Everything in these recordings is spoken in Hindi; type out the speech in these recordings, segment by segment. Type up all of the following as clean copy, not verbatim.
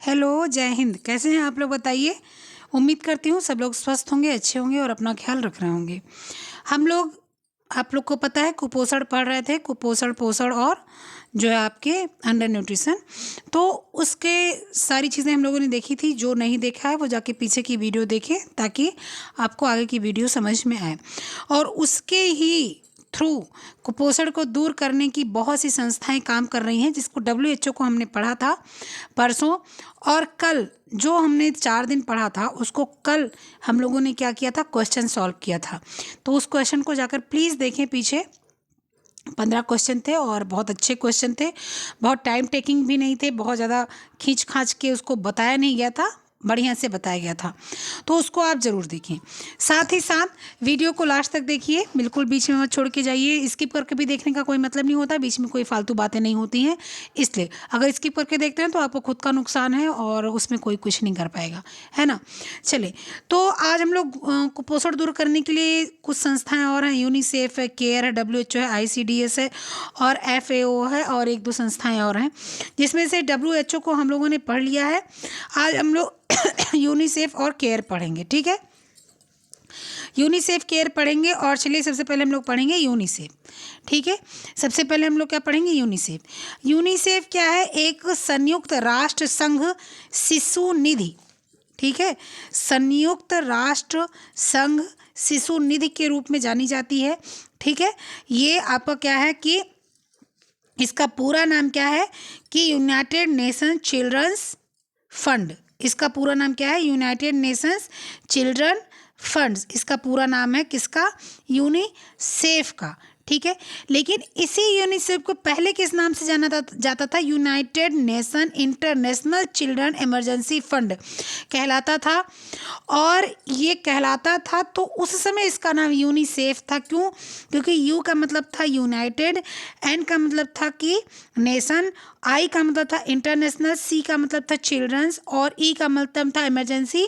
हेलो, जय हिंद। कैसे हैं आप लोग बताइए। उम्मीद करती हूँ सब लोग स्वस्थ होंगे, अच्छे होंगे और अपना ख्याल रख रहे होंगे। हम लोग आप लोग को पता है कुपोषण पढ़ रहे थे, कुपोषण, पोषण और जो है आपके अंडर न्यूट्रिशन। तो उसके सारी चीज़ें हम लोगों ने देखी थी। जो नहीं देखा है वो जाके पीछे की वीडियो देखें ताकि आपको आगे की वीडियो समझ में आए। और उसके ही थ्रू कुपोषण को दूर करने की बहुत सी संस्थाएं काम कर रही हैं, जिसको WHO को हमने पढ़ा था परसों। और कल जो हमने 4 दिन पढ़ा था उसको कल हम लोगों ने क्या किया था, क्वेश्चन सॉल्व किया था। तो उस क्वेश्चन को जाकर प्लीज़ देखें। पीछे 15 क्वेश्चन थे और बहुत अच्छे क्वेश्चन थे। बहुत टाइम टेकिंग भी नहीं थे, बहुत ज़्यादा खींच खांच के उसको बताया नहीं गया था, बढ़िया से बताया गया था। तो उसको आप ज़रूर देखें। साथ ही साथ वीडियो को लास्ट तक देखिए, बिल्कुल बीच में मत छोड़ के जाइए। स्किप करके भी देखने का कोई मतलब नहीं होता, बीच में कोई फालतू बातें नहीं होती हैं। इसलिए अगर स्किप करके देखते हैं तो आपको खुद का नुकसान है और उसमें कोई कुछ नहीं कर पाएगा, है ना। चलिए, तो आज हम लोग कुपोषण दूर करने के लिए कुछ संस्थाएं और हैं। यूनिसेफ है, केयर है, WHO है, ICDS है और FAO है और एक दो संस्थाएं और हैं, जिसमें से WHO को हम लोगों ने पढ़ लिया है। आज हम लोग यूनिसेफ और केयर पढ़ेंगे, ठीक है। यूनिसेफ, केयर पढ़ेंगे। और चलिए सबसे पहले हम लोग पढ़ेंगे यूनिसेफ, ठीक है। सबसे पहले हम लोग क्या पढ़ेंगे, यूनिसेफ। यूनिसेफ क्या है, एक संयुक्त राष्ट्र संघ शिशु निधि, ठीक है। संयुक्त राष्ट्र संघ शिशु निधि के रूप में जानी जाती है, ठीक है। ये आपका क्या है कि इसका पूरा नाम क्या है कि यूनाइटेड नेशन चिल्ड्रंस फंड। इसका पूरा नाम क्या है, यूनाइटेड नेशंस चिल्ड्रन फंड्स। इसका पूरा नाम है किसका, यूनिसेफ का, ठीक है। लेकिन इसी यूनिसेफ को पहले किस नाम से जाता था, United nation international children emergency fund कहलाता था। और ये कहलाता था तो उस समय इसका नाम यूनिसेफ था। क्यों, क्योंकि यू का मतलब था यूनाइटेड, एन का मतलब था कि नेशन, आई का मतलब था इंटरनेशनल, सी का मतलब था चिल्ड्रंस और ई का मतलब था इमरजेंसी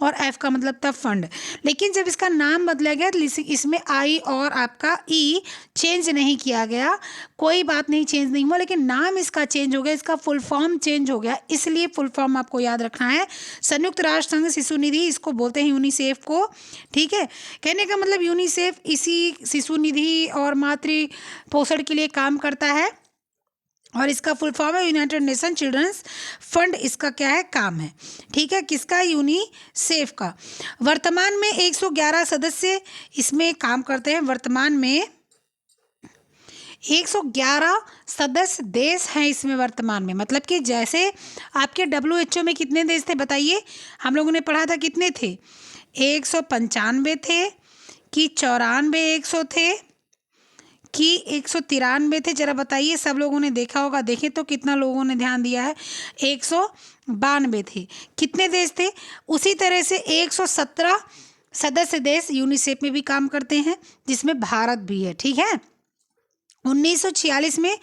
और एफ का मतलब था फंड। लेकिन जब इसका नाम बदला गया तो इसमें आई और आपका ई चेंज नहीं किया गया। कोई बात नहीं, चेंज नहीं हुआ, लेकिन नाम इसका चेंज हो गया, इसका फुल फॉर्म चेंज हो गया। इसलिए फुल फॉर्म आपको याद रखना है, संयुक्त राष्ट्र संघ शिशु निधि, इसको बोलते हैं यूनिसेफ को, ठीक है। कहने का मतलब यूनिसेफ इसी शिशु निधि और मातृ पोषण के लिए काम करता है और इसका फुल फॉर्म है यूनाइटेड नेशन चिल्ड्रंस फंड। इसका क्या है, काम है, ठीक है, किसका, यूनिसेफ का। वर्तमान में 111 सदस्य इसमें काम करते हैं। वर्तमान में 111 सदस्य देश हैं इसमें वर्तमान में। मतलब कि जैसे आपके WHO में कितने देश थे बताइए, हम लोगों ने पढ़ा था कितने थे, 195 थे कि 94, 100 थे कि 193 थे। जरा बताइए, सब लोगों ने देखा होगा, देखें तो कितना लोगों ने ध्यान दिया है, 192 थे। कितने देश थे, उसी तरह से 117 सदस्य देश यूनिसेफ में भी काम करते हैं, जिसमें भारत भी है, ठीक है। 1946 में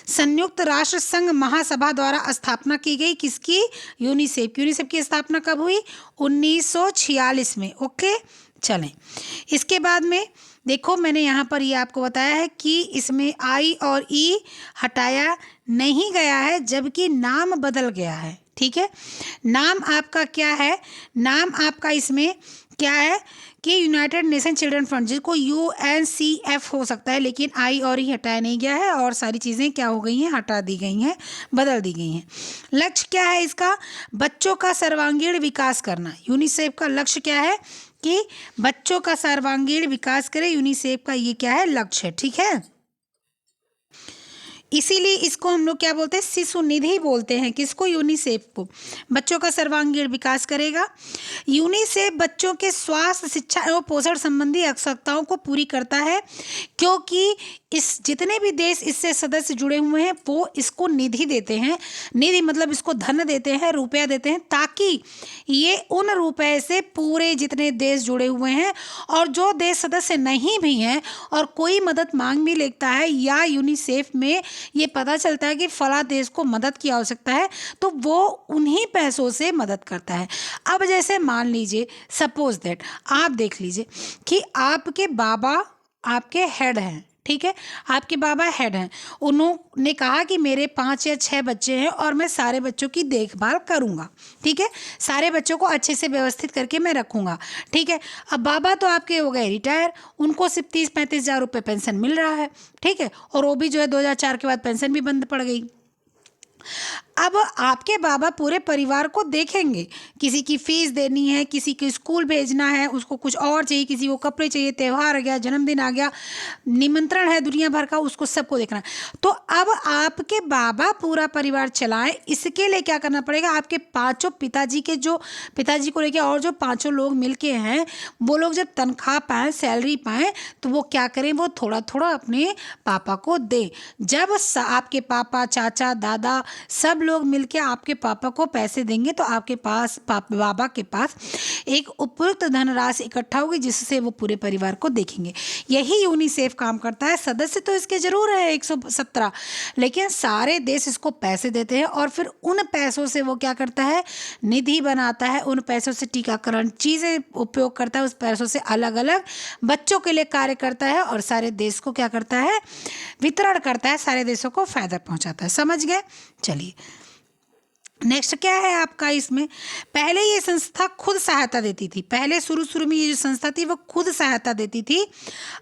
संयुक्त राष्ट्र संघ महासभा द्वारा स्थापना की गई, किसकी, यूनिसेफ। यूनिसेफ की स्थापना कब हुई, 1946 में, ओके। चलें, इसके बाद में देखो मैंने यहाँ पर ये आपको बताया है कि इसमें आई और ई हटाया नहीं गया है, जबकि नाम बदल गया है, ठीक है। नाम आपका क्या है, नाम आपका इसमें क्या है कि यूनाइटेड नेशन चिल्ड्रन फंड, जिसको UNCF हो सकता है, लेकिन आई और ई हटाया नहीं गया है और सारी चीज़ें क्या हो गई हैं, हटा दी गई हैं, बदल दी गई हैं। लक्ष्य क्या है इसका, बच्चों का सर्वांगीण विकास करना। यूनिसेफ का लक्ष्य क्या है कि बच्चों का सर्वांगीण विकास करे, यूनिसेफ का ये क्या है, लक्ष्य है, ठीक है। इसीलिए इसको हम लोग क्या बोलते हैं, शिशु निधि बोलते हैं, किसको, यूनिसेफ को। बच्चों का सर्वांगीण विकास करेगा। यूनिसेफ बच्चों के स्वास्थ्य, शिक्षा एवं पोषण संबंधी आवश्यकताओं को पूरी करता है, क्योंकि इस जितने भी देश इससे सदस्य जुड़े हुए हैं वो इसको निधि देते हैं। निधि मतलब इसको धन देते हैं, रुपया देते हैं, ताकि ये उन रुपए से पूरे जितने देश जुड़े हुए हैं और जो देश सदस्य नहीं भी हैं और कोई मदद मांग भी लेता है या यूनिसेफ में ये पता चलता है कि फला देश को मदद की आवश्यकता है, तो वो उन्हीं पैसों से मदद करता है। अब जैसे मान लीजिए, सपोज दैट आप देख लीजिए कि आपके बाबा आपके हेड हैं, ठीक है, आपके बाबा हेड हैं, उन्होंने कहा कि मेरे 5 या 6 बच्चे हैं और मैं सारे बच्चों की देखभाल करूँगा, ठीक है, सारे बच्चों को अच्छे से व्यवस्थित करके मैं रखूँगा, ठीक है। अब बाबा तो आपके हो गए रिटायर, उनको सिर्फ 30-35 हज़ार रुपये पेंशन मिल रहा है, ठीक है, और वो भी जो है 2004 के बाद पेंशन भी बंद पड़ गई। अब आपके बाबा पूरे परिवार को देखेंगे, किसी की फीस देनी है, किसी को स्कूल भेजना है, उसको कुछ और चाहिए, किसी को कपड़े चाहिए, त्यौहार आ गया, जन्मदिन आ गया, निमंत्रण है दुनिया भर का, उसको सबको देखना है। तो अब आपके बाबा पूरा परिवार चलाएं, इसके लिए क्या करना पड़ेगा, आपके पांचों पिताजी को लेके और जो पांचों लोग मिलके हैं, वो लोग जब तनख्वाह पाएँ, सैलरी पाएँ, तो वो क्या करें, वो थोड़ा थोड़ा अपने पापा को दें। जब आपके पापा, चाचा, दादा सब लोग मिलके आपके पापा को पैसे देंगे तो आपके पास बाबा के पास एक उपयुक्त धनराशि इकट्ठा होगी, जिससे वो पूरे परिवार को देखेंगे। यही यूनिसेफ काम करता है। सदस्य तो इसके जरूर है 117, लेकिन सारे देश इसको पैसे देते हैं और फिर उन पैसों से वो क्या करता है, निधि बनाता है, उन पैसों से टीकाकरण चीज़ें उपयोग करता है, उस पैसों से अलग अलग बच्चों के लिए कार्य करता है और सारे देश को क्या करता है, वितरण करता है, सारे देशों को फायदा पहुंचाता है। समझ गए? चलिए नेक्स्ट क्या है आपका इसमें, पहले ये संस्था खुद सहायता देती थी, पहले शुरू में ये जो संस्था थी वो खुद सहायता देती थी।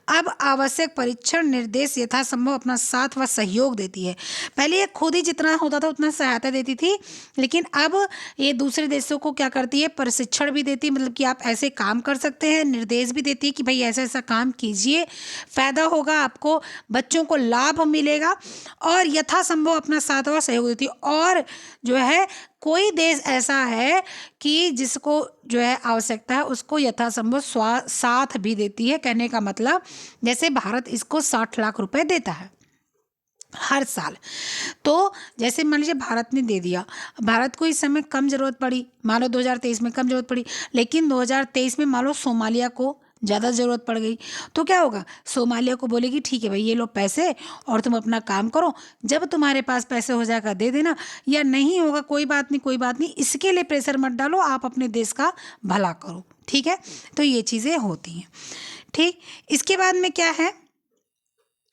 अब आवश्यक परीक्षण, निर्देश, यथासंभव अपना साथ व सहयोग देती है। पहले ये खुद ही जितना होता था उतना सहायता देती थी, लेकिन अब ये दूसरे देशों को क्या करती है, प्रशिक्षण भी देती है, मतलब कि आप ऐसे काम कर सकते हैं, निर्देश भी देती है कि भाई ऐसा ऐसा काम कीजिए, फ़ायदा होगा आपको, बच्चों को लाभ मिलेगा, और यथासंभव अपना साथ व सहयोग देती है। और जो है कोई देश ऐसा है कि जिसको जो है आवश्यकता है उसको यथासंभव साथ भी देती है। कहने का मतलब जैसे भारत इसको 60 लाख रुपए देता है हर साल, तो जैसे मान लीजिए भारत ने दे दिया, भारत को इस समय कम ज़रूरत पड़ी, मान लो 2023 में कम ज़रूरत पड़ी, लेकिन 2023 में मान लो सोमालिया को ज़्यादा ज़रूरत पड़ गई, तो क्या होगा, सोमालिया को बोलेगी ठीक है भाई ये लो पैसे और तुम अपना काम करो, जब तुम्हारे पास पैसे हो जाएगा दे देना, या नहीं होगा कोई बात नहीं, कोई बात नहीं, इसके लिए प्रेशर मत डालो, आप अपने देश का भला करो, ठीक है। तो ये चीज़ें होती हैं, ठीक। इसके बाद में क्या है,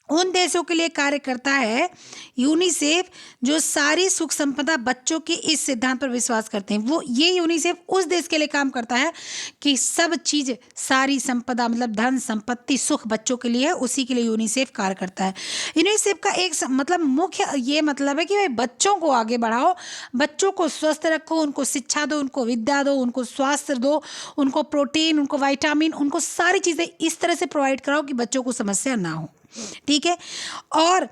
उन देशों के लिए कार्य करता है यूनिसेफ जो सारी सुख संपदा बच्चों के इस सिद्धांत पर विश्वास करते हैं। वो ये यूनिसेफ उस देश के लिए काम करता है कि सब चीज़, सारी संपदा मतलब धन संपत्ति सुख बच्चों के लिए है, उसी के लिए यूनिसेफ कार्य करता है। यूनिसेफ का एक मतलब मुख्य ये मतलब है कि भाई बच्चों को आगे बढ़ाओ, बच्चों को स्वस्थ रखो, उनको शिक्षा दो, उनको विद्या दो, उनको स्वास्थ्य दो, उनको प्रोटीन, उनको विटामिन, उनको सारी चीज़ें इस तरह से प्रोवाइड कराओ कि बच्चों को समस्या ना हो, ठीक है। और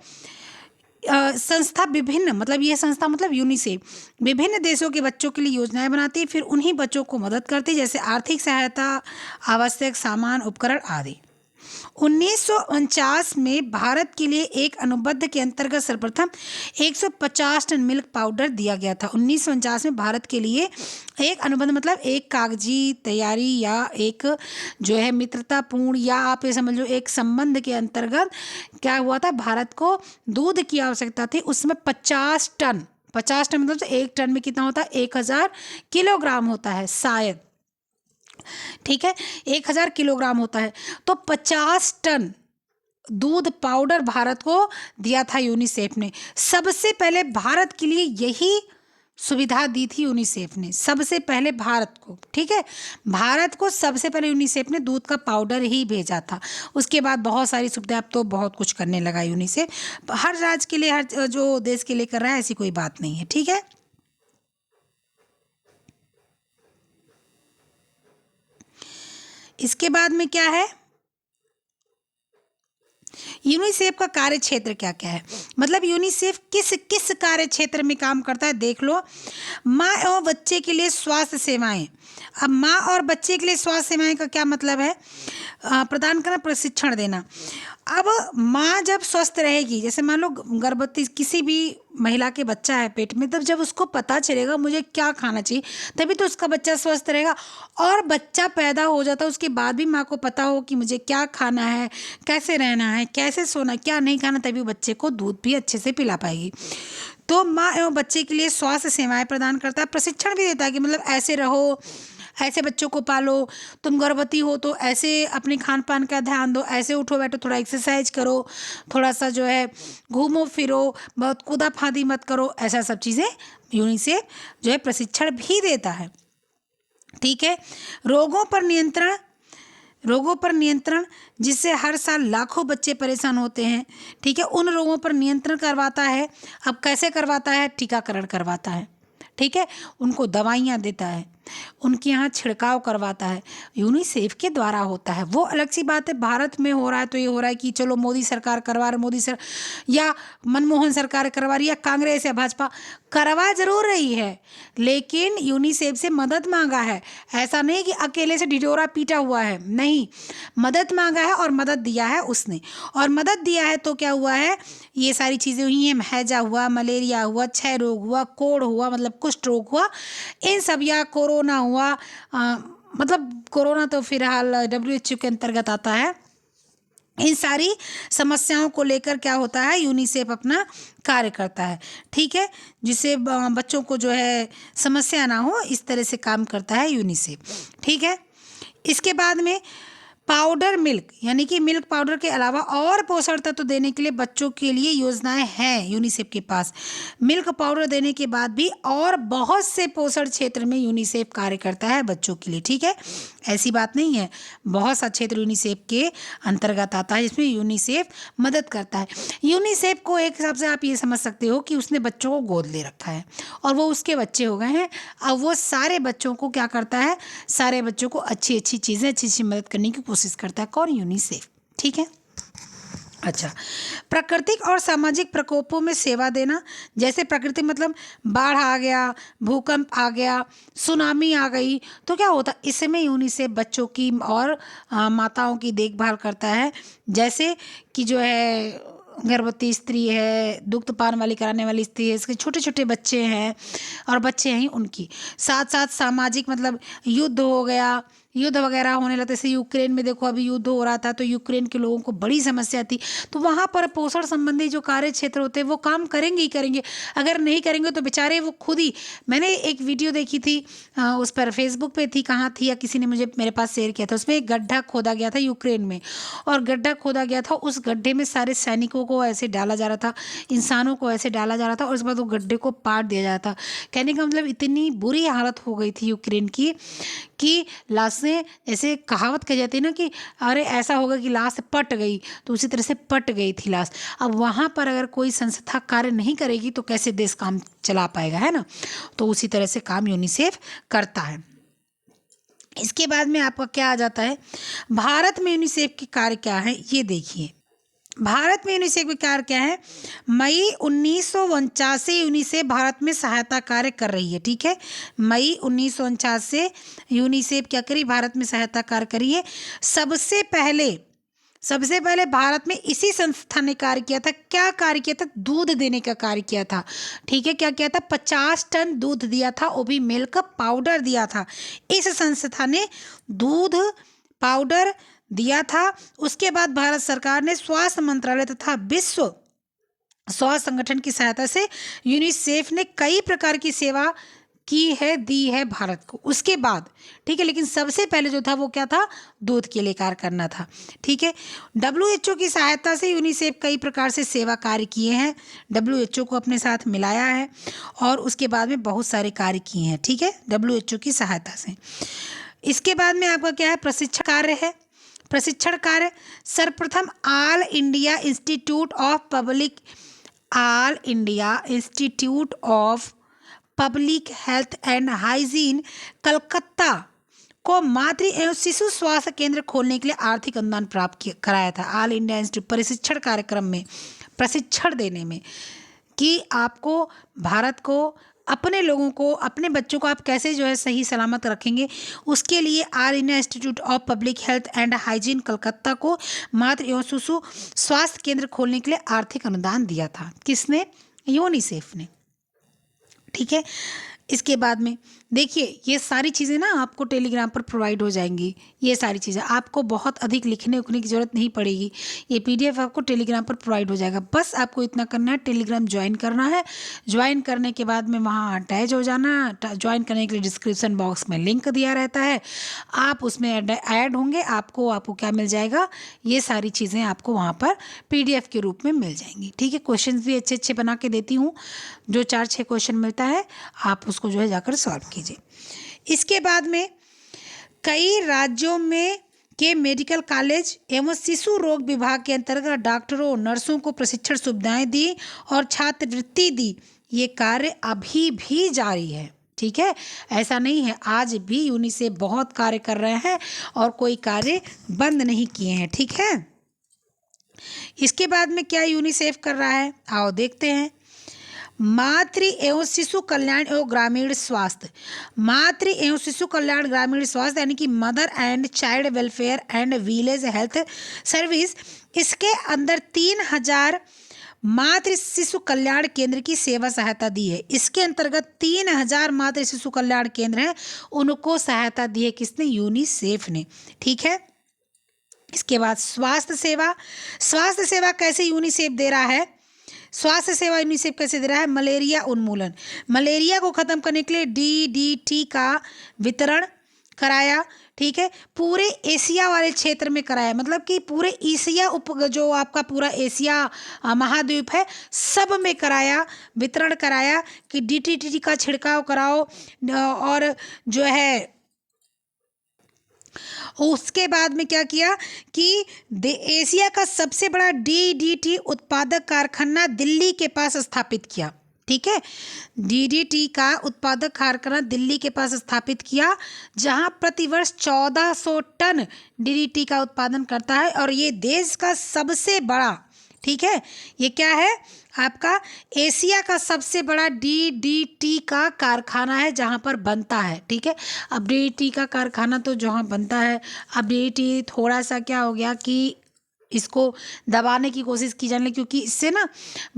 संस्था विभिन्न मतलब ये संस्था मतलब यूनिसेफ विभिन्न देशों के बच्चों के लिए योजनाएं बनाती है, फिर उन्हीं बच्चों को मदद करती है, जैसे आर्थिक सहायता, आवश्यक सामान, उपकरण आदि। 1949 में भारत के लिए एक अनुबंध के अंतर्गत सर्वप्रथम 150 टन मिल्क पाउडर दिया गया था। 1949 में भारत के लिए एक अनुबंध मतलब एक कागजी तैयारी या एक जो है मित्रतापूर्ण या आप ये समझ लो एक संबंध के अंतर्गत क्या हुआ था, भारत को दूध की आवश्यकता थी, उसमें 50 टन मतलब तो एक टन में कितना होता है, 1000 किलोग्राम होता है शायद, ठीक है, 1000 किलोग्राम होता है, तो 50 टन दूध पाउडर भारत को दिया था यूनिसेफ ने। सबसे पहले भारत के लिए यही सुविधा दी थी यूनिसेफ ने, सबसे पहले भारत को, ठीक है, भारत को सबसे पहले यूनिसेफ ने दूध का पाउडर ही भेजा था। उसके बाद बहुत सारी सुविधा, अब तो बहुत कुछ करने लगा यूनिसेफ, हर राज्य के लिए, हर जो देश के लिए कर रहा है, ऐसी कोई बात नहीं है, ठीक है। इसके बाद में क्या है, यूनिसेफ का कार्य क्षेत्र क्या क्या है, मतलब यूनिसेफ किस किस कार्य क्षेत्र में काम करता है देख लो। माँ एवं बच्चे के लिए स्वास्थ्य सेवाएं, अब माँ और बच्चे के लिए स्वास्थ्य सेवाएं का क्या मतलब है, प्रदान करना, प्रशिक्षण देना। अब माँ जब स्वस्थ रहेगी, जैसे मान लो गर्भवती किसी भी महिला के बच्चा है पेट में, तब जब उसको पता चलेगा मुझे क्या खाना चाहिए, तभी तो उसका बच्चा स्वस्थ रहेगा। और बच्चा पैदा हो जाता है उसके बाद भी माँ को पता हो कि मुझे क्या खाना है, कैसे रहना है, कैसे सोना, क्या नहीं खाना, तभी बच्चे को दूध भी अच्छे से पिला पाएगी। तो माँ एवं बच्चे के लिए स्वास्थ्य सेवाएं प्रदान करता है, प्रशिक्षण भी देता है कि मतलब ऐसे रहो, ऐसे बच्चों को पालो, तुम गर्भवती हो तो ऐसे अपने खान पान का ध्यान दो, ऐसे उठो बैठो, थोड़ा एक्सरसाइज करो, थोड़ा सा जो है घूमो फिरो, बहुत कूदा फांदी मत करो, ऐसा सब चीज़ें यूनिसेफ जो है प्रशिक्षण भी देता है। ठीक है। रोगों पर नियंत्रण जिससे हर साल लाखों बच्चे परेशान होते हैं। ठीक है, उन रोगों पर नियंत्रण करवाता है। अब कैसे करवाता है? टीकाकरण करवाता है। ठीक है, उनको दवाइयाँ देता है, उनके यहाँ छिड़काव करवाता है, यूनिसेफ के द्वारा होता है। वो अलग सी बात है, भारत में हो रहा है तो ये हो रहा है कि चलो मोदी सरकार करवा रही, या मनमोहन सरकार करवा रही, या कांग्रेस या भाजपा करवा जरूर रही है, लेकिन यूनिसेफ से मदद मांगा है। ऐसा नहीं कि अकेले से ढिढोरा पीटा हुआ है, नहीं, मदद मांगा है और मदद दिया है उसने। और मदद दिया है तो क्या हुआ है, ये सारी चीज़ें हुई हैं, हैजा हुआ, मलेरिया हुआ, क्षय रोग हुआ, कोढ़ हुआ मतलब कुष्ठ रोग हुआ, इन सब, या कोरोना हुआ, मतलब कोरोना तो फिलहाल WHO के अंतर्गत आता है। इन सारी समस्याओं को लेकर क्या होता है, यूनिसेफ अपना कार्य करता है। ठीक है, जिससे बच्चों को जो है समस्या ना हो, इस तरह से काम करता है यूनिसेफ। ठीक है, इसके बाद में पाउडर मिल्क, यानी कि मिल्क पाउडर के अलावा और पोषण तत्व देने के लिए बच्चों के लिए योजनाएं हैं यूनिसेफ के पास। मिल्क पाउडर देने के बाद भी और बहुत से पोषण क्षेत्र में यूनिसेफ कार्य करता है बच्चों के लिए। ठीक है, ऐसी बात नहीं है, बहुत सा क्षेत्र यूनिसेफ के अंतर्गत आता है जिसमें यूनिसेफ मदद करता है। यूनिसेफ को एक हिसाब से आप ये समझ सकते हो कि उसने बच्चों को गोद ले रखा है और वो उसके बच्चे हो गए हैं। अब वो सारे बच्चों को क्या करता है, सारे बच्चों को अच्छी अच्छी चीज़ें, अच्छी अच्छी मदद करने की कोशिश करता है। कौन? यूनिसेफ। ठीक है। अच्छा, प्राकृतिक और सामाजिक प्रकोपों में सेवा देना, जैसे प्रकृति मतलब बाढ़ आ गया, भूकंप आ गया, सुनामी आ गई, तो क्या होता, इसमें यूनिसेफ बच्चों की और माताओं की देखभाल करता है। जैसे कि जो है गर्भवती स्त्री है, दुग्धपान वाली कराने वाली स्त्री है, इसके छोटे छोटे बच्चे हैं और बच्चे हैं उनकी, साथ साथ सामाजिक मतलब युद्ध हो गया, युद्ध वगैरह होने लगते, जैसे यूक्रेन में देखो अभी युद्ध हो रहा था, तो यूक्रेन के लोगों को बड़ी समस्या थी, तो वहाँ पर पोषण संबंधी जो कार्य क्षेत्र होते हैं वो काम करेंगे ही करेंगे। अगर नहीं करेंगे तो बेचारे वो खुद ही, मैंने एक वीडियो देखी थी, उस पर फेसबुक पे थी, कहाँ थी, या किसी ने मुझे मेरे पास शेयर किया था, उसमें एक गड्ढा खोदा गया था यूक्रेन में, और गड्ढा खोदा गया था, उस गड्ढे में सारे सैनिकों को ऐसे डाला जा रहा था, इंसानों को ऐसे डाला जा रहा था, और उसके बाद वो गड्ढे को पाट दिया जा रहा था। कहने का मतलब इतनी बुरी हालत हो गई थी यूक्रेन की कि लाशें, ऐसे कहावत कही जाती है ना कि अरे ऐसा होगा कि लाश पट गई, तो उसी तरह से पट गई थी लाश। अब वहाँ पर अगर कोई संस्था कार्य नहीं करेगी तो कैसे देश काम चला पाएगा, है ना। तो उसी तरह से काम यूनिसेफ करता है। इसके बाद में आपका क्या आ जाता है, भारत में यूनिसेफ के कार्य क्या है, ये देखिए। भारत में यूनिसेफ के कार्य क्या है, मई 1949 से यूनिसेफ भारत में सहायता कार्य कर रही है। ठीक है, मई 1949 से यूनिसेफ क्या करी, भारत में सहायता कार्य करी है। सबसे पहले भारत में इसी संस्था ने कार्य किया था। क्या कार्य किया था? दूध देने का कार्य किया था। ठीक है, क्या किया था? 50 टन दूध दिया था, वो भी मिल्क पाउडर दिया था। इस संस्था ने दूध पाउडर दिया था। उसके बाद भारत सरकार ने स्वास्थ्य मंत्रालय तथा विश्व स्वास्थ्य संगठन की सहायता से यूनिसेफ ने कई प्रकार की सेवा की है, दी है भारत को। उसके बाद ठीक है, लेकिन सबसे पहले जो था वो क्या था, दूध के लिए कार्य करना था। ठीक है, WHO की सहायता से यूनिसेफ कई प्रकार से सेवा कार्य किए हैं, WHO को अपने साथ मिलाया है और उसके बाद में बहुत सारे कार्य किए हैं। ठीक है, WHO की सहायता से। इसके बाद में आपका क्या है, प्रशिक्षण कार्य है। प्रशिक्षण कार्य सर्वप्रथम all India institute of public health and hygiene Calcutta को मातृ एवं शिशु स्वास्थ्य केंद्र खोलने के लिए आर्थिक अनुदान प्राप्त कराया था। ऑल इंडिया इंस्टीट्यूट प्रशिक्षण कार्यक्रम में, प्रशिक्षण देने में, कि आपको भारत को, अपने लोगों को, अपने बच्चों को आप कैसे जो है सही सलामत रखेंगे, उसके लिए all India institute of public health and hygiene Calcutta को मातृ एवं शिशु स्वास्थ्य केंद्र खोलने के लिए आर्थिक अनुदान दिया था। किसने? यूनिसेफ ने। ठीक है, इसके बाद में देखिए, ये सारी चीज़ें ना आपको टेलीग्राम पर प्रोवाइड हो जाएंगी। ये सारी चीज़ें आपको बहुत अधिक लिखने उखने की ज़रूरत नहीं पड़ेगी। ये पीडीएफ आपको टेलीग्राम पर प्रोवाइड हो जाएगा। बस आपको इतना करना है, टेलीग्राम ज्वाइन करना है। ज्वाइन करने के बाद में वहाँ अटैच हो जाना। ज्वाइन करने के लिए डिस्क्रिप्शन बॉक्स में लिंक दिया रहता है, आप उसमें ऐड होंगे। आपको क्या मिल जाएगा, ये सारी चीज़ें आपको वहाँ पर पीडीएफ के रूप में मिल जाएंगी। ठीक है, क्वेश्चन भी अच्छे अच्छे बना के देती हूँ। जो 4-6 क्वेश्चन मिलता है आप उसको जो है जाकर सॉल्व कीजिए। इसके बाद में कई राज्यों में के मेडिकल कॉलेज एवं शिशु रोग विभाग के अंतर्गत डॉक्टरों नर्सों को प्रशिक्षण सुविधाएं दी और छात्रवृत्ति दी। ये कार्य अभी भी जारी है। ठीक है, ऐसा नहीं है, आज भी यूनिसेफ बहुत कार्य कर रहे हैं और कोई कार्य बंद नहीं किए हैं। ठीक है, इसके बाद में क्या यूनिसेफ कर रहा है, आओ देखते हैं। मातृ एवं शिशु कल्याण एवं ग्रामीण स्वास्थ्य, मातृ एवं शिशु कल्याण ग्रामीण स्वास्थ्य यानी कि mother and child welfare and village health service, इसके अंदर 3000 मातृ शिशु कल्याण केंद्र की सेवा सहायता दी है। इसके अंतर्गत 3000 मातृ शिशु कल्याण केंद्र हैं, उनको सहायता दी है किसने, यूनिसेफ ने। ठीक है, इसके बाद स्वास्थ्य सेवा, स्वास्थ्य सेवा कैसे यूनिसेफ दे रहा है, स्वास्थ्य सेवा यूनिसेफ कैसे दे रहा है, मलेरिया उन्मूलन, मलेरिया को खत्म करने के लिए डीडीटी का वितरण कराया। ठीक है, पूरे एशिया वाले क्षेत्र में कराया, मतलब कि पूरे एशिया जो आपका पूरा एशिया महाद्वीप है सब में कराया, वितरण कराया कि डीडीटी का छिड़काव कराओ। और जो है उसके बाद में क्या किया कि एशिया का सबसे बड़ा डीडीटी उत्पादक कारखाना दिल्ली के पास स्थापित किया। ठीक है, डीडीटी का उत्पादक कारखाना दिल्ली के पास स्थापित किया, जहां प्रतिवर्ष 1400 टन डीडीटी का उत्पादन करता है और ये देश का सबसे बड़ा, ठीक है, ये क्या है आपका एशिया का सबसे बड़ा डीडीटी का कारखाना है जहाँ पर बनता है। ठीक है, अब डीडीटी का कारखाना तो जहाँ बनता है, अब डीडीटी थोड़ा सा क्या हो गया कि इसको दबाने की कोशिश की जाने लगी, क्योंकि इससे ना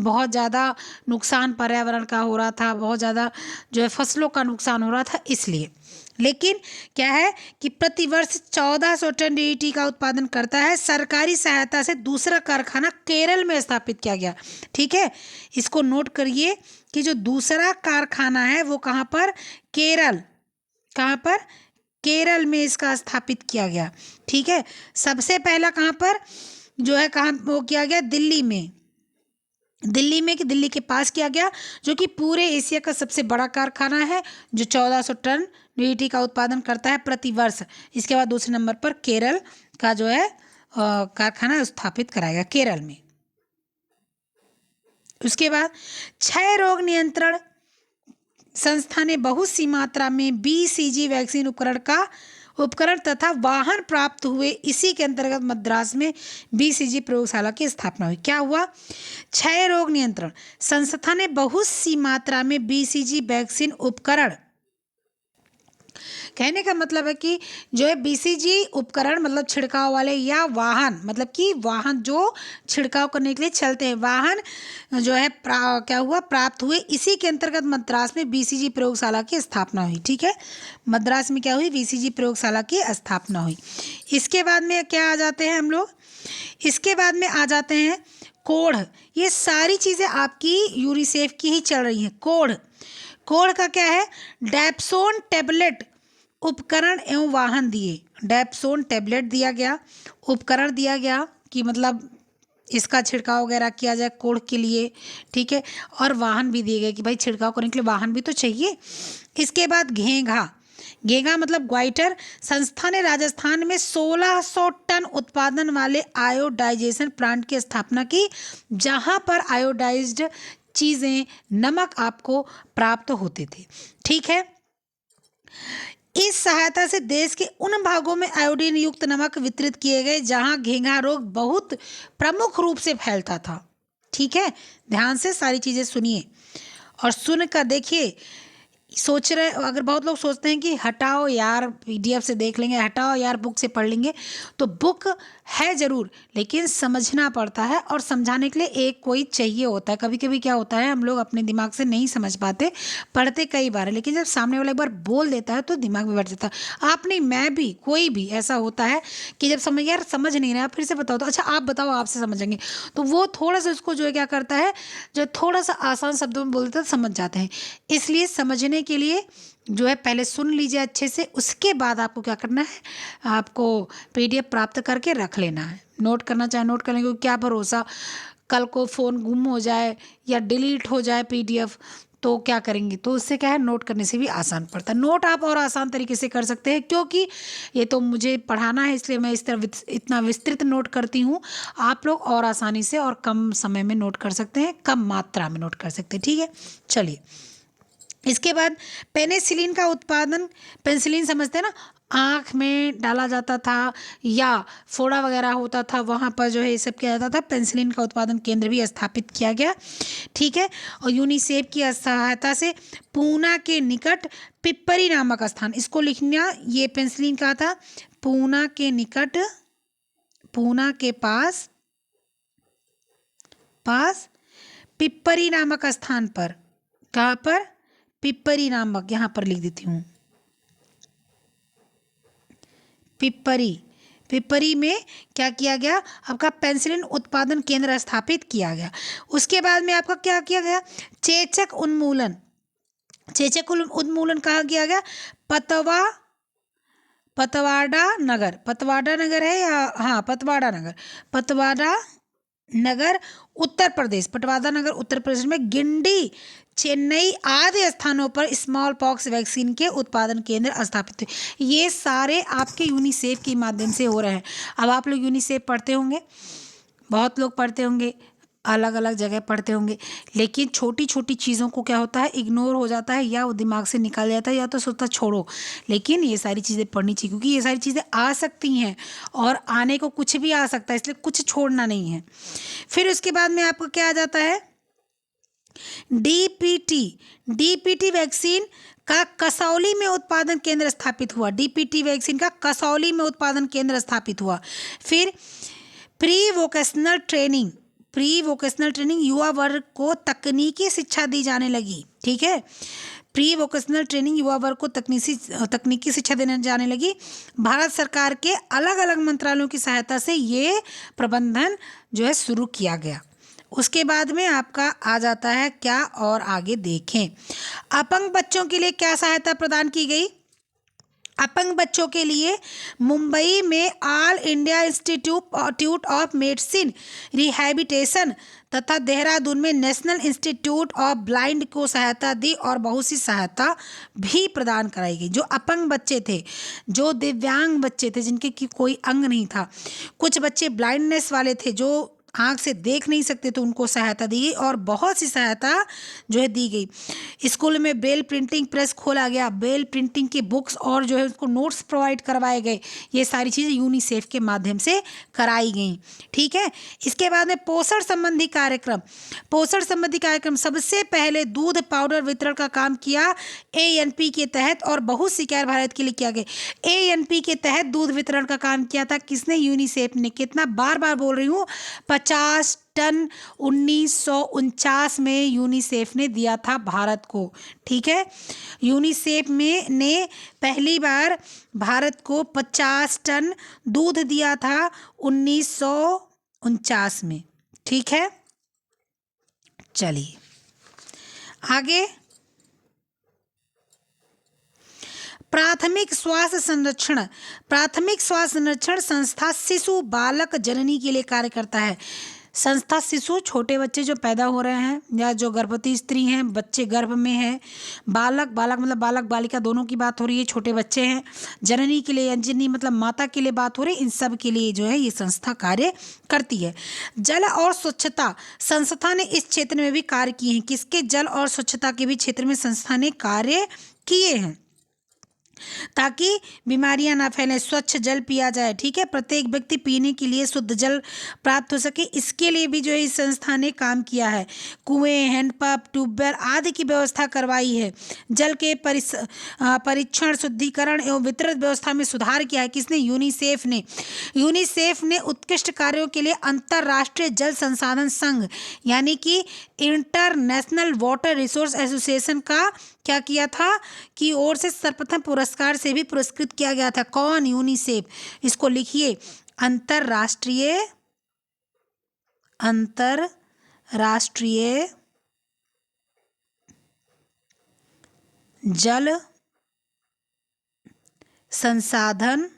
बहुत ज़्यादा नुकसान पर्यावरण का हो रहा था, बहुत ज़्यादा जो है फसलों का नुकसान हो रहा था इसलिए। लेकिन क्या है कि प्रतिवर्ष 1400 टन डीडीटी का उत्पादन करता है। सरकारी सहायता से दूसरा कारखाना केरल में स्थापित किया गया। ठीक है, इसको नोट करिए कि जो दूसरा कारखाना है वो कहाँ पर, केरल, कहाँ पर, केरल में इसका स्थापित किया गया। ठीक है, सबसे पहला कहाँ पर जो है, कहाँ वो किया गया, दिल्ली में, दिल्ली में कि दिल्ली के पास किया गया, जो कि पूरे एशिया का सबसे बड़ा कारखाना है जो 1400 टन डीडीटी का उत्पादन करता है प्रतिवर्ष। इसके बाद दूसरे नंबर पर केरल का जो है कारखाना स्थापित कराएगा केरल में। उसके बाद क्षय रोग नियंत्रण संस्था ने बहुत सी मात्रा में बीसीजी वैक्सीन उपकरण तथा वाहन प्राप्त हुए। इसी के अंतर्गत मद्रास में बीसीजी प्रयोगशाला की स्थापना हुई। क्या हुआ, क्षय रोग नियंत्रण संस्था ने बहुत सी मात्रा में बीसीजी वैक्सीन उपकरण, कहने का मतलब है कि जो है बीसीजी उपकरण मतलब छिड़काव वाले, या वाहन मतलब कि वाहन जो छिड़काव करने के लिए चलते हैं, वाहन जो है क्या हुआ, प्राप्त हुए। इसी के अंतर्गत मद्रास में बीसीजी प्रयोगशाला की स्थापना हुई। ठीक है, मद्रास में क्या हुई, बीसीजी प्रयोगशाला की स्थापना हुई। इसके बाद में क्या आ जाते हैं हम लोग, इसके बाद में आ जाते हैं कोढ़। ये सारी चीज़ें आपकी यूनिसेफ की ही चल रही हैं। कोढ़ का क्या है, डैप्सोन टैबलेट उपकरण एवं वाहन दिए, डैप्सोन टैबलेट दिया गया, उपकरण दिया गया कि मतलब इसका छिड़काव वगैरह किया जाए कोढ़ के लिए। ठीक है, और वाहन भी दिए गए कि भाई छिड़काव करने के लिए वाहन भी तो चाहिए। इसके बाद घेंघा मतलब ग्वाइटर संस्था ने राजस्थान में 1600 टन उत्पादन वाले आयोडाइजेशन प्लांट की स्थापना की, जहां पर आयोडाइज्ड चीज़ें, नमक आपको प्राप्त होते थे। ठीक है, इस सहायता से देश के उन भागों में आयोडीन युक्त नमक वितरित किए गए जहां घेंघा रोग बहुत प्रमुख रूप से फैलता था। ठीक है, ध्यान से सारी चीज़ें सुनिए और सुनकर देखिए। सोच रहे, अगर बहुत लोग सोचते हैं कि हटाओ यार पीडीएफ से देख लेंगे, हटाओ यार बुक से पढ़ लेंगे, तो बुक है ज़रूर, लेकिन समझना पड़ता है और समझाने के लिए एक कोई चाहिए होता है। कभी कभी क्या होता है, हम लोग अपने दिमाग से नहीं समझ पाते, पढ़ते कई बार है, लेकिन जब सामने वाला एक बार बोल देता है तो दिमाग में बैठ जाता है। आप नहीं, मैं भी, कोई भी ऐसा होता है कि जब समझ यार समझ नहीं रहा, फिर से बताओ तो अच्छा आप बताओ, आपसे समझेंगे, तो वो थोड़ा सा उसको जो है क्या करता है, जो थोड़ा सा आसान शब्दों में बोलते हैं समझ जाते हैं। इसलिए समझने के लिए जो है पहले सुन लीजिए अच्छे से, उसके बाद आपको क्या करना है, आपको पीडीएफ प्राप्त करके रख लेना है। नोट करना चाहे नोट कर लेंगे, क्योंकि क्या भरोसा कल को फ़ोन गुम हो जाए या डिलीट हो जाए पीडीएफ, तो क्या करेंगे। तो उससे क्या है, नोट करने से भी आसान पड़ता है। नोट आप और आसान तरीके से कर सकते हैं, क्योंकि ये तो मुझे पढ़ाना है इसलिए मैं इस तरह इतना विस्तृत नोट करती हूँ। आप लोग और आसानी से और कम समय में नोट कर सकते हैं, कम मात्रा में नोट कर सकते हैं। ठीक है, चलिए। इसके बाद पेनिसिलिन का उत्पादन, पेनिसिलिन समझते हैं ना, आँख में डाला जाता था या फोड़ा वगैरह होता था, वहाँ पर जो है ये सब किया जाता था। पेनिसिलिन का उत्पादन केंद्र भी स्थापित किया गया, ठीक है। और यूनिसेफ की सहायता से पूना के निकट पिप्परी नामक स्थान, इसको लिखना, ये पेनिसिलिन का था पूना के निकट, पूना के पास पास पिप्परी नामक स्थान पर, कहाँ पर, पिप्परी नामक, यहाँ पर लिख देती हूँ, पिप्परी, पिप्परी में क्या किया गया, आपका पेनिसिलिन उत्पादन केंद्र स्थापित किया गया। उसके बाद में आपका क्या किया गया, चेचक उन्मूलन, चेचक उन्मूलन कहाँ किया गया, पतवाड़ा नगर, पतवाड़ा नगर है या, हाँ पतवाड़ा नगर, पतवाड़ा नगर उत्तर प्रदेश, पटवादा नगर उत्तर प्रदेश में गिंडी, चेन्नई आदि स्थानों पर स्मॉल पॉक्स वैक्सीन के उत्पादन केंद्र स्थापित हुए। ये सारे आपके यूनिसेफ के माध्यम से हो रहे हैं। अब आप लोग यूनिसेफ पढ़ते होंगे, बहुत लोग पढ़ते होंगे, अलग अलग जगह पढ़ते होंगे, लेकिन छोटी छोटी चीज़ों को क्या होता है, इग्नोर हो जाता है या वो दिमाग से निकल जाता है, या तो सोचता छोड़ो। लेकिन ये सारी चीज़ें पढ़नी चाहिए, क्योंकि ये सारी चीज़ें आ सकती हैं और आने को कुछ भी आ सकता है, इसलिए कुछ छोड़ना नहीं है। फिर उसके बाद में आपको क्या आ जाता है, डीपीटी, डीपीटी वैक्सीन का कसौली में उत्पादन केंद्र स्थापित हुआ, डीपीटी वैक्सीन का कसौली में उत्पादन केंद्र स्थापित हुआ। फिर pre vocational training, pre vocational training, युवा वर्ग को तकनीकी शिक्षा दी जाने लगी, ठीक है। प्री वोकेशनल ट्रेनिंग, युवा वर्ग को तकनीकी शिक्षा देने जाने लगी। भारत सरकार के अलग अलग मंत्रालयों की सहायता से ये प्रबंधन जो है शुरू किया गया। उसके बाद में आपका आ जाता है क्या, और आगे देखें, अपंग बच्चों के लिए क्या सहायता प्रदान की गई। अपंग बच्चों के लिए मुंबई में all India institute of medicine rehabilitation तथा देहरादून में नेशनल इंस्टीट्यूट ऑफ ब्लाइंड को सहायता दी, और बहुत सी सहायता भी प्रदान कराई गई। जो अपंग बच्चे थे, जो दिव्यांग बच्चे थे, जिनके की कोई अंग नहीं था, कुछ बच्चे ब्लाइंडनेस वाले थे, जो आँख से देख नहीं सकते, तो उनको सहायता दी गई, और बहुत सी सहायता जो है दी गई। स्कूल में बेल प्रिंटिंग प्रेस खोला गया, बेल प्रिंटिंग की बुक्स और जो है उसको नोट्स प्रोवाइड करवाए गए। ये सारी चीज़ें यूनिसेफ के माध्यम से कराई गई, ठीक है। इसके बाद में पोषण संबंधी कार्यक्रम, पोषण संबंधी कार्यक्रम सबसे पहले दूध पाउडर वितरण का काम किया एएनपी के तहत, और बहुत सी कार्य भारत के लिए किया गया। एएनपी के तहत दूध वितरण का काम किया था किसने, यूनिसेफ ने। कितना, बार बार बोल रही हूँ, 50 टन 1949 में यूनिसेफ ने दिया था भारत को, ठीक है। यूनिसेफ में ने पहली बार भारत को 50 टन दूध दिया था 1949 में, ठीक है। चलिए आगे, प्राथमिक स्वास्थ्य संरक्षण, प्राथमिक स्वास्थ्य संरक्षण संस्था शिशु बालक जननी के लिए कार्य करता है। संस्था शिशु, छोटे बच्चे जो पैदा हो रहे हैं या जो गर्भवती स्त्री हैं, बच्चे गर्भ में हैं, बालक, बालक मतलब बालक बालिका दोनों की बात हो रही है, छोटे बच्चे हैं, जननी के लिए, जननी मतलब माता के लिए बात हो रही है, इन सब के लिए जो है ये संस्था कार्य करती है। जल और स्वच्छता, संस्था ने इस क्षेत्र में भी कार्य किए हैं। किसके, जल और स्वच्छता के भी क्षेत्र में संस्था ने कार्य किए हैं। ताकि बीमारियां ना फैलें। स्वच्छ जल पिया जाए, ठीक है, प्रत्येक व्यक्ति पीने के लिए शुद्ध जल प्राप्त हो सके, इसके लिए भी जो है इस संस्था ने काम किया है। कुएं, हैंडपंप, ट्यूबवेल आदि की व्यवस्था करवाई है। जल के परीक्षण, शुद्धिकरण एवं वितरण व्यवस्था में सुधार किया है। किसने? यूनिसेफ ने। यूनिसेफ ने उत्कृष्ट कार्यों के लिए अंतर्राष्ट्रीय जल संसाधन संघ यानी कि इंटरनेशनल वाटर रिसोर्स एसोसिएशन का क्या किया था कि ओर से सर्वप्रथम पुरस्कार से भी पुरस्कृत किया गया था। कौन? यूनिसेफ। इसको लिखिए, अंतर्राष्ट्रीय जल संसाधन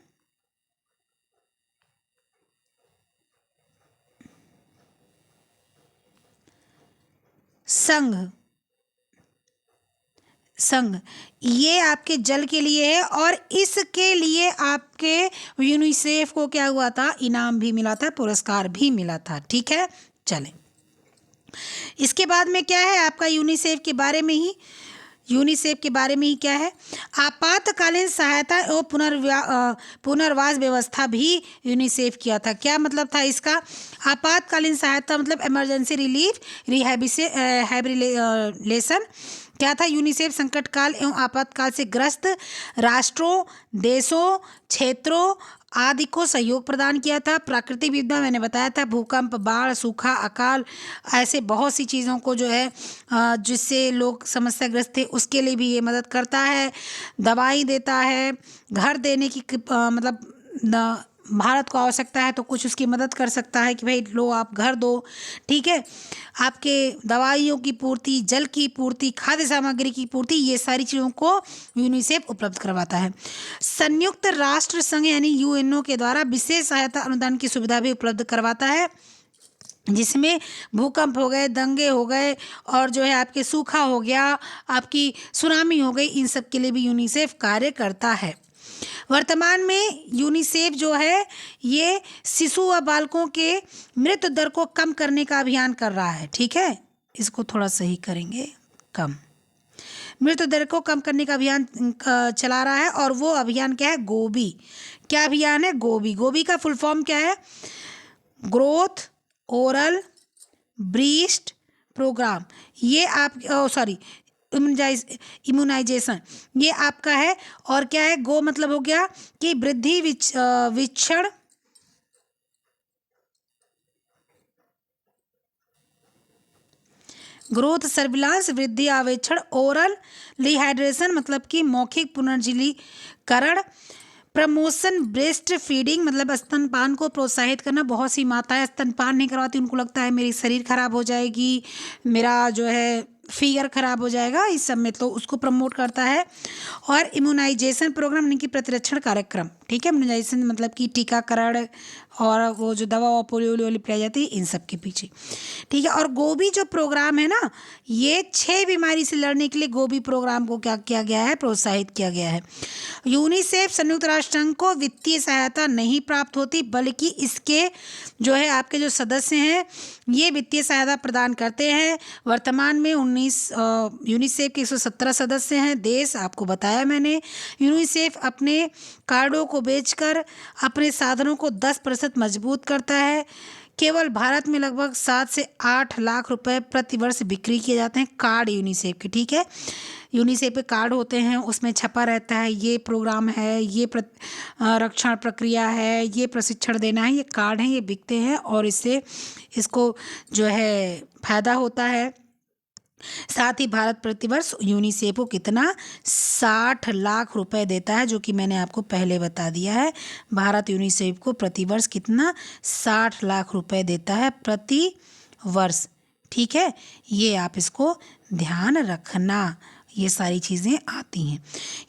संघ ये आपके जल के लिए है और इसके लिए आपके यूनिसेफ को क्या हुआ था? इनाम भी मिला था, पुरस्कार भी मिला था। ठीक है, चलें। इसके बाद में क्या है आपका? यूनिसेफ के बारे में ही क्या है? आपातकालीन सहायता एवं पुनर्वास व्यवस्था भी यूनिसेफ किया था। क्या मतलब था इसका? आपातकालीन सहायता मतलब इमरजेंसी रिलीफ, रिहैबिलिटेशन। क्या था? यूनिसेफ संकट काल एवं आपातकाल से ग्रस्त राष्ट्रों, देशों, क्षेत्रों आदि को सहयोग प्रदान किया था। प्राकृतिक विपदा मैंने बताया था, भूकंप, बाढ़, सूखा, अकाल, ऐसे बहुत सी चीज़ों को जो है जिससे लोग समस्याग्रस्त थे उसके लिए भी ये मदद करता है। दवाई देता है, घर देने की मतलब भारत को आवश्यकता है तो कुछ उसकी मदद कर सकता है कि भाई लो आप घर दो। ठीक है, आपके दवाइयों की पूर्ति, जल की पूर्ति, खाद्य सामग्री की पूर्ति, ये सारी चीज़ों को यूनिसेफ उपलब्ध करवाता है। संयुक्त राष्ट्र संघ यानी यूएनओ के द्वारा विशेष सहायता अनुदान की सुविधा भी उपलब्ध करवाता है, जिसमें भूकंप हो गए, दंगे हो गए और जो है आपके सूखा हो गया, आपकी सुनामी हो गई, इन सब के लिए भी यूनिसेफ कार्य करता है। वर्तमान में यूनिसेफ जो है ये शिशु व बालकों के मृत्यु दर को कम करने का अभियान कर रहा है। ठीक है, इसको थोड़ा सही करेंगे, कम मृत्यु दर को कम करने का अभियान चला रहा है। और वो अभियान क्या है? गोबी। क्या अभियान है? गोबी। गोबी का फुल फॉर्म क्या है? Growth oral breast program. ये आप इम्यूनाइजेशन ये आपका है। और क्या है? गो मतलब हो गया कि वृद्धि विक्षण, ग्रोथ सर्विलांस वृद्धि आवेक्षण, ओरल रिहाइड्रेशन मतलब कि मौखिक पुनर्जीलीकरण, प्रमोशन ब्रेस्ट फीडिंग मतलब स्तनपान को प्रोत्साहित करना। बहुत सी माताएं स्तनपान नहीं करवाती, उनको लगता है मेरी शरीर खराब हो जाएगी, मेरा जो है फिगर खराब हो जाएगा, इस सब में तो उसको प्रमोट करता है। और इम्यूनाइजेशन प्रोग्राम यानी कि प्रतिरक्षण कार्यक्रम। ठीक है, इम्यूनाइजेशन मतलब कि टीकाकरण और वो जो दवा और पोलियो पिलाई जाती है इन सब के पीछे। ठीक है, और गोभी जो प्रोग्राम है ना, ये 6 बीमारी से लड़ने के लिए गोभी प्रोग्राम को क्या किया गया है? प्रोत्साहित किया गया है। यूनिसेफ संयुक्त राष्ट्र संघ को वित्तीय सहायता नहीं प्राप्त होती, बल्कि इसके जो है आपके जो सदस्य हैं ये वित्तीय सहायता प्रदान करते हैं। वर्तमान में यूनिसेफ के 117 सदस्य हैं देश, आपको बताया मैंने। यूनिसेफ अपने कार्डों को बेचकर अपने साधनों को 10% मजबूत करता है। केवल भारत में लगभग 7 से 8 लाख रुपए प्रति वर्ष बिक्री किए जाते हैं कार्ड यूनिसेफ के। ठीक है, यूनिसेफ पे कार्ड होते हैं, उसमें छपा रहता है ये प्रोग्राम है, ये रक्षण प्रक्रिया है, ये प्रशिक्षण देना है, ये कार्ड हैं, ये बिकते हैं और इसको जो है फायदा होता है। साथ ही भारत प्रतिवर्ष यूनिसेफ को कितना? 60 लाख रुपए देता है, जो कि मैंने आपको पहले बता दिया है। भारत यूनिसेफ को प्रतिवर्ष कितना? 60 लाख रुपए देता है प्रति वर्ष। ठीक है, ये आप इसको ध्यान रखना, ये सारी चीज़ें आती हैं।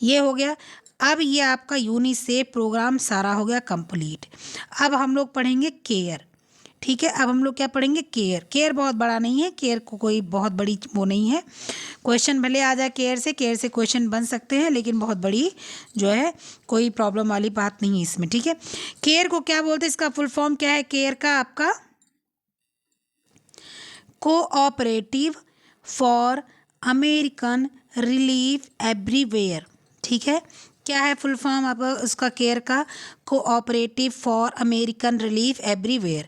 ये हो गया। अब ये आपका यूनिसेफ प्रोग्राम सारा हो गया कंप्लीट। अब हम लोग पढ़ेंगे केयर। ठीक है, अब हम लोग क्या पढ़ेंगे? केयर बहुत बड़ा नहीं है, केयर को कोई बहुत बड़ी वो नहीं है। क्वेश्चन भले आ जाए केयर से क्वेश्चन बन सकते हैं, लेकिन बहुत बड़ी जो है कोई प्रॉब्लम वाली बात नहीं है इसमें। ठीक है, केयर को क्या बोलते हैं? इसका फुल फॉर्म क्या है केयर का? आपका cooperative for American relief everywhere. ठीक है, क्या है फुल फॉर्म आप उसका केयर का? Cooperative for American relief everywhere.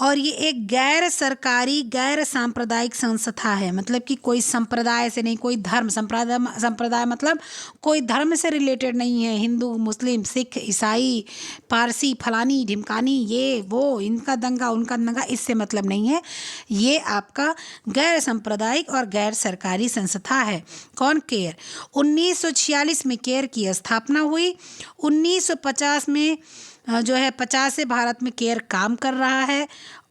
और ये एक गैर सरकारी गैर सांप्रदायिक संस्था है, मतलब कि कोई संप्रदाय से नहीं, कोई धर्म संप्रदाय मतलब कोई धर्म से रिलेटेड नहीं है, हिंदू मुस्लिम सिख ईसाई पारसी फलानी ढिमकानी ये वो इनका दंगा उनका दंगा, इससे मतलब नहीं है। ये आपका गैर सांप्रदायिक और गैर सरकारी संस्था है। कौन? केयर। 1946 में केयर की स्थापना हुई। 1950 में जो है 50 से भारत में केयर काम कर रहा है।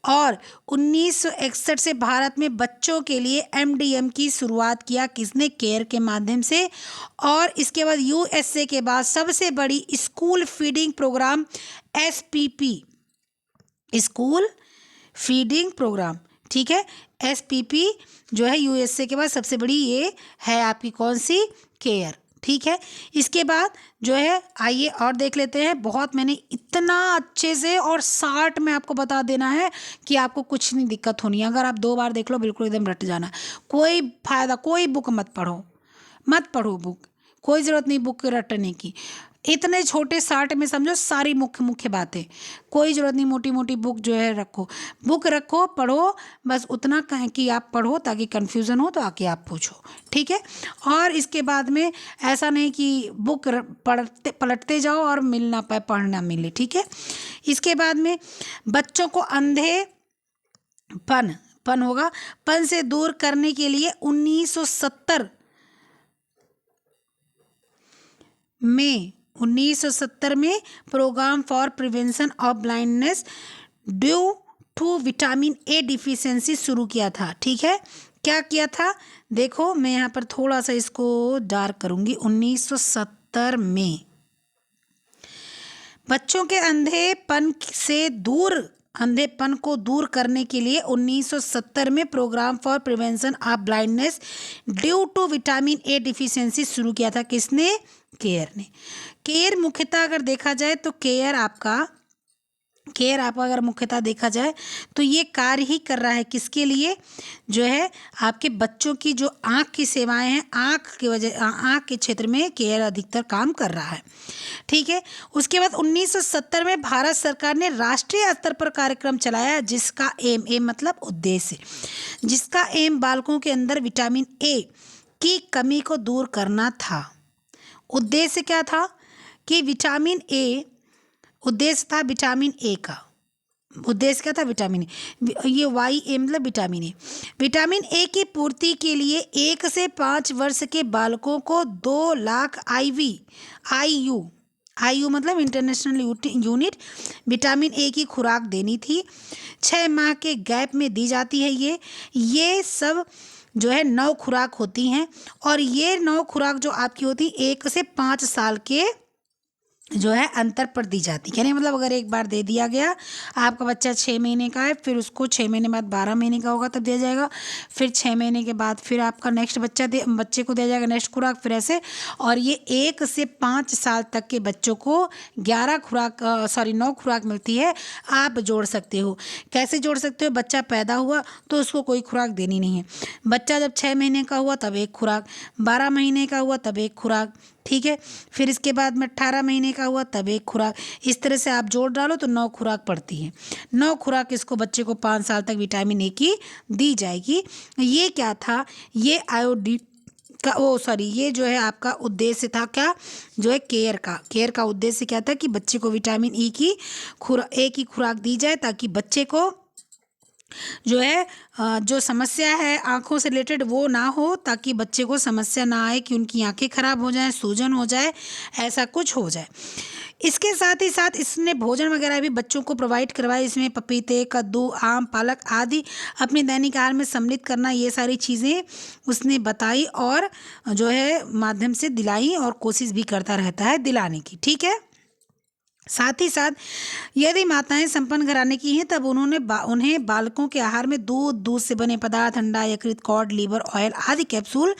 और 1961 से भारत में बच्चों के लिए एमडीएम की शुरुआत किया किसने? केयर के माध्यम से। और इसके बाद यूएसए के बाद सबसे बड़ी school feeding program SPP, school feeding program, ठीक है, एसपीपी जो है यूएसए के बाद सबसे बड़ी ये है आपकी कौन सी? केयर, ठीक है। इसके बाद जो है आइए और देख लेते हैं। बहुत मैंने इतना अच्छे से और शार्ट में आपको बता देना है कि आपको कुछ नहीं दिक्कत होनी है। अगर आप 2 बार देख लो बिल्कुल एकदम रट जाना। कोई फायदा, कोई बुक मत पढ़ो बुक, कोई ज़रूरत नहीं बुक रटने की। इतने छोटे शार्ट में समझो सारी मुख्य मुख्य बातें, कोई ज़रूरत नहीं मोटी मोटी बुक जो है बुक रखो पढ़ो, बस उतना कि आप पढ़ो ताकि कन्फ्यूज़न हो तो आके आप पूछो, ठीक है। और इसके बाद में ऐसा नहीं कि बुक पलटते जाओ और मिल ना पाए, पढ़ ना मिले, ठीक है। इसके बाद में बच्चों को पन होगा, पन से दूर करने के लिए 1970 में program for prevention of blindness due to vitamin A deficiency शुरू किया था, ठीक है। क्या किया था? देखो मैं यहाँ पर थोड़ा सा इसको डार्क करूँगी। 1970 में बच्चों के अंधेपन को दूर करने के लिए 1970 में program for prevention of blindness due to vitamin A deficiency शुरू किया था। किसने? केयर ने। केयर मुख्यतः अगर देखा जाए तो केयर आपका अगर मुख्यतः देखा जाए तो ये कार्य ही कर रहा है किसके लिए? जो है आपके बच्चों की जो आँख की सेवाएं हैं, आँख के क्षेत्र में केयर अधिकतर काम कर रहा है, ठीक है। उसके बाद 1970 में भारत सरकार ने राष्ट्रीय स्तर पर कार्यक्रम चलाया जिसका एम मतलब उद्देश्य, जिसका एम बालकों के अंदर विटामिन ए की कमी को दूर करना था। उद्देश्य क्या था? कि उद्देश्य था विटामिन ए का। उद्देश्य क्या था? Vitamin A. ये YA मतलब विटामिन ए। विटामिन ए की पूर्ति के लिए 1 से 5 वर्ष के बालकों को 2 लाख IU मतलब इंटरनेशनल यूनिट विटामिन ए की खुराक देनी थी। 6 माह के गैप में दी जाती है। ये सब जो है 9 खुराक होती हैं। और ये 9 खुराक जो आपकी होती 1 से 5 साल के जो है अंतर पर दी जाती है। यानी मतलब अगर एक बार दे दिया गया, आपका बच्चा 6 महीने का है, फिर उसको 6 महीने बाद 12 महीने का होगा तब दिया जाएगा, फिर 6 महीने के बाद फिर आपका नेक्स्ट बच्चे को दिया जाएगा नेक्स्ट खुराक, फिर ऐसे। और ये 1 से 5 साल तक के बच्चों को 9 खुराक मिलती है। आप जोड़ सकते हो। कैसे जोड़ सकते हो? बच्चा पैदा हुआ तो उसको कोई खुराक देनी नहीं है। बच्चा जब 6 महीने का हुआ तब 1 खुराक, 12 महीने का हुआ तब 1 खुराक, ठीक है। फिर इसके बाद में 18 महीने का हुआ तब 1 खुराक। इस तरह से आप जोड़ डालो तो 9 खुराक पड़ती है। 9 खुराक इसको बच्चे को 5 साल तक विटामिन ए की दी जाएगी। ये क्या था? ये आयोडीन का ये जो है आपका उद्देश्य था क्या? जो है केयर का उद्देश्य क्या था? कि बच्चे को विटामिन ए की खुराक दी जाए ताकि बच्चे को जो है जो समस्या है आँखों से रिलेटेड वो ना हो, ताकि बच्चे को समस्या ना आए कि उनकी आँखें खराब हो जाएं, सूजन हो जाए, ऐसा कुछ हो जाए। इसके साथ ही साथ इसने भोजन वगैरह भी बच्चों को प्रोवाइड करवाए। इसमें पपीते, कद्दू, आम, पालक आदि अपने दैनिक आहार में सम्मिलित करना, ये सारी चीज़ें उसने बताई और जो है माध्यम से दिलाई और कोशिश भी करता रहता है दिलाने की, ठीक है। साथ ही साथ यदि माताएं संपन्न घराने की हैं तब उन्हें बालकों के आहार में दूध से बने पदार्थ, अंडा, यकृत, कॉड, लीवर ऑयल आदि कैप्सूल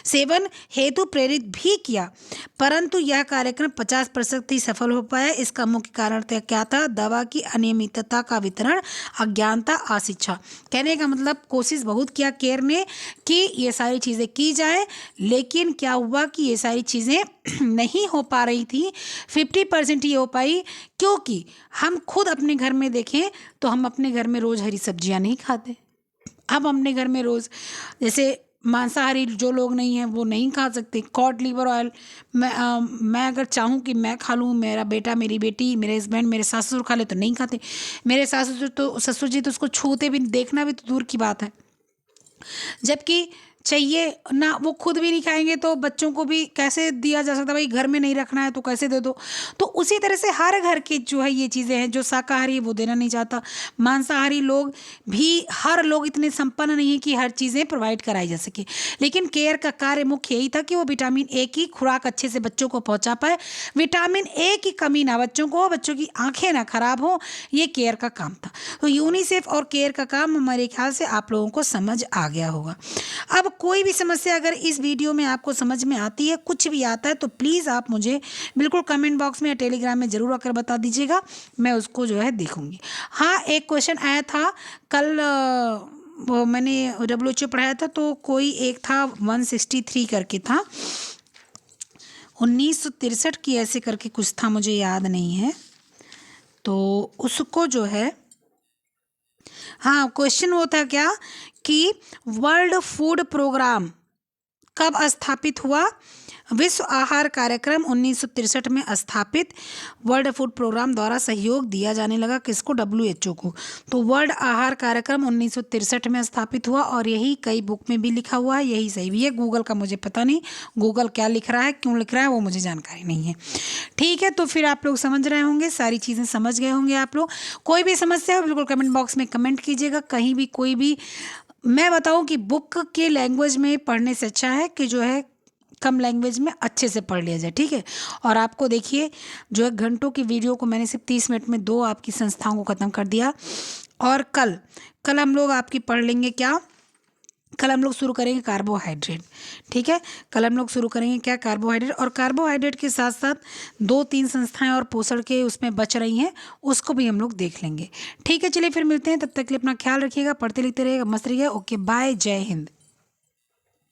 सेवन हेतु प्रेरित भी किया, परंतु यह कार्यक्रम 50% ही सफल हो पाया। इसका मुख्य कारण क्या था? दवा की अनियमितता का वितरण, अज्ञानता, अशिक्षा। कहने का मतलब कोशिश बहुत किया केयर ने कि ये सारी चीज़ें की जाए, लेकिन क्या हुआ कि ये सारी चीज़ें नहीं हो पा रही थी, 50% ही हो पाई, क्योंकि हम खुद अपने घर में देखें तो हम अपने घर में रोज़ हरी सब्जियां नहीं खाते। हम अपने घर में रोज़, जैसे मांसाहारी जो लोग नहीं हैं वो नहीं खा सकते कॉड लिवर ऑयल। मैं अगर चाहूँ कि मैं खा लूँ, मेरा बेटा, मेरी बेटी, मेरे हस्बैंड, मेरे सास ससुर खा ले तो नहीं खाते। मेरे सास ससुर जी तो उसको छूते भी, देखना भी तो दूर की बात है। जबकि चाहिए ना, वो खुद भी नहीं खाएंगे तो बच्चों को भी कैसे दिया जा सकता, भाई घर में नहीं रखना है तो कैसे दे दो। तो उसी तरह से हर घर की जो है ये चीज़ें हैं, जो शाकाहारी है वो देना नहीं चाहता। मांसाहारी लोग भी, हर लोग इतने संपन्न नहीं है कि हर चीज़ें प्रोवाइड कराई जा सके। लेकिन केयर का कार्य मुख्य यही था कि वो विटामिन ए की खुराक अच्छे से बच्चों को पहुँचा पाए, विटामिन ए की कमी ना बच्चों को हो, बच्चों की आँखें ना खराब हो, ये केयर का काम था। तो यूनिसेफ और केयर का काम हमारे ख्याल से आप लोगों को समझ आ गया होगा। अब कोई भी समस्या अगर इस वीडियो में आपको समझ में आती है, कुछ भी आता है, तो प्लीज़ आप मुझे बिल्कुल कमेंट बॉक्स में या टेलीग्राम में ज़रूर आकर बता दीजिएगा, मैं उसको जो है देखूंगी। हाँ, एक क्वेश्चन आया था कल, वो मैंने WHO पढ़ाया था, तो कोई एक था 163 करके था, 1963 की ऐसे करके कुछ था, मुझे याद नहीं है। तो उसको जो है, हाँ, क्वेश्चन वो था क्या कि वर्ल्ड फूड प्रोग्राम कब स्थापित हुआ? विश्व आहार कार्यक्रम 1963 में स्थापित। वर्ल्ड फूड प्रोग्राम द्वारा सहयोग दिया जाने लगा किसको? WHO को। तो वर्ल्ड आहार कार्यक्रम 1963 में स्थापित हुआ, और यही कई बुक में भी लिखा हुआ है, यही सही भी है। गूगल का मुझे पता नहीं, गूगल क्या लिख रहा है, क्यों लिख रहा है, वो मुझे जानकारी नहीं है। ठीक है, तो फिर आप लोग समझ रहे होंगे, सारी चीज़ें समझ गए होंगे आप लोग। कोई भी समस्या हो बिल्कुल कमेंट बॉक्स में कमेंट कीजिएगा। कहीं भी कोई भी, मैं बताऊं कि बुक के लैंग्वेज में पढ़ने से अच्छा है कि जो है कम लैंग्वेज में अच्छे से पढ़ लिया जाए, ठीक है। और आपको देखिए, जो है घंटों की वीडियो को मैंने सिर्फ 30 मिनट में 2 आपकी संस्थाओं को ख़त्म कर दिया। और कल हम लोग आपकी पढ़ लेंगे क्या? कल हम लोग शुरू करेंगे कार्बोहाइड्रेट, ठीक है। कल हम लोग शुरू करेंगे क्या? कार्बोहाइड्रेट। और कार्बोहाइड्रेट के साथ साथ 2-3 संस्थाएं और पोषण के उसमें बच रही हैं, उसको भी हम लोग देख लेंगे, ठीक है। चलिए फिर मिलते हैं, तब तक के लिए अपना ख्याल रखिएगा, पढ़ते लिखते रहिएगा, मस्त रहिएगा। ओके, बाय, जय हिंद।